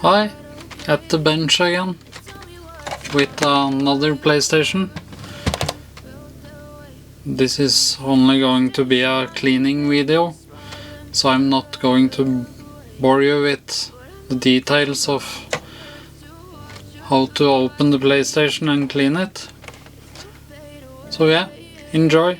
Hi, at the bench again with another PlayStation. This is only going to be a cleaning video, so I'm not going to bore you with the details of how to open the PlayStation and clean it. So yeah, enjoy!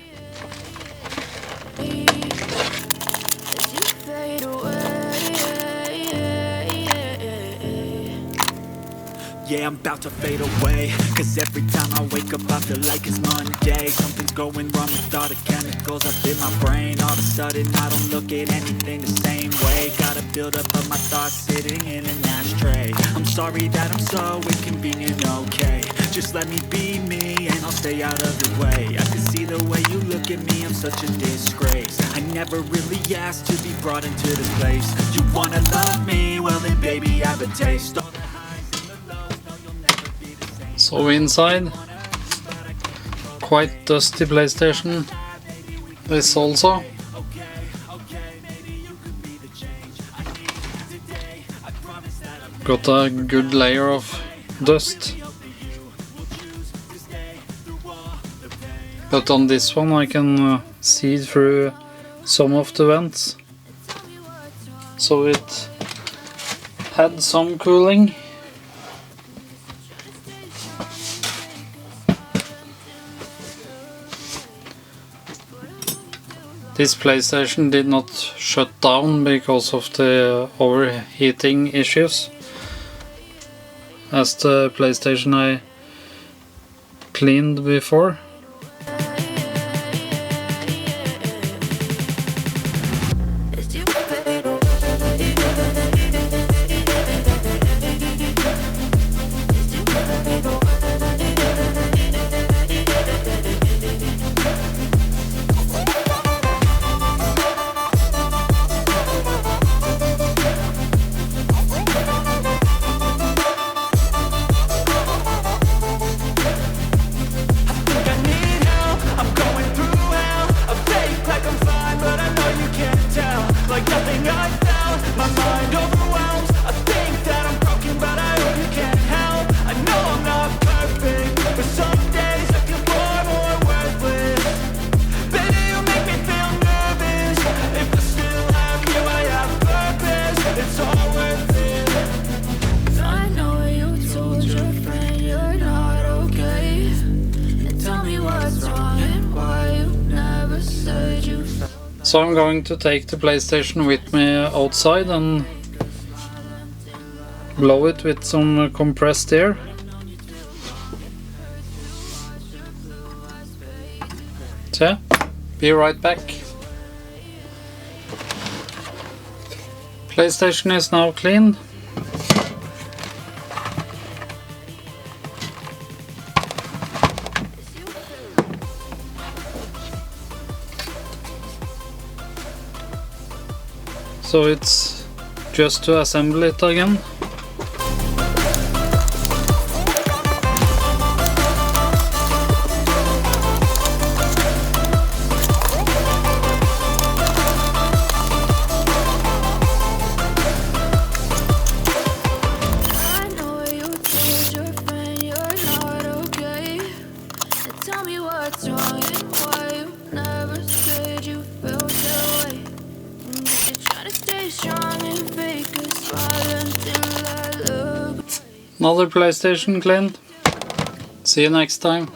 Yeah, I'm about to fade away, cause every time I wake up I feel like it's Monday. Something's going wrong with all the chemicals up in my brain. All of a sudden I don't look at anything the same way. Gotta build up of my thoughts sitting in an ashtray. I'm sorry that I'm so inconvenient, okay. Just let me be me and I'll stay out of the way. I can see the way you look at me, I'm such a disgrace. I never really asked to be brought into this place. You wanna love me? Well then baby I have a taste. So inside, quite dusty PlayStation, this also. Got a good layer of dust. But on this one I can see through some of the vents. So it had some cooling. This PlayStation did not shut down because of the overheating issues, as the PlayStation I cleaned before. So I'm going to take the PlayStation with me outside and blow it with some compressed air. So yeah, be right back. PlayStation is now cleaned. So it's just to assemble it again. Another PlayStation cleaned. See you next time.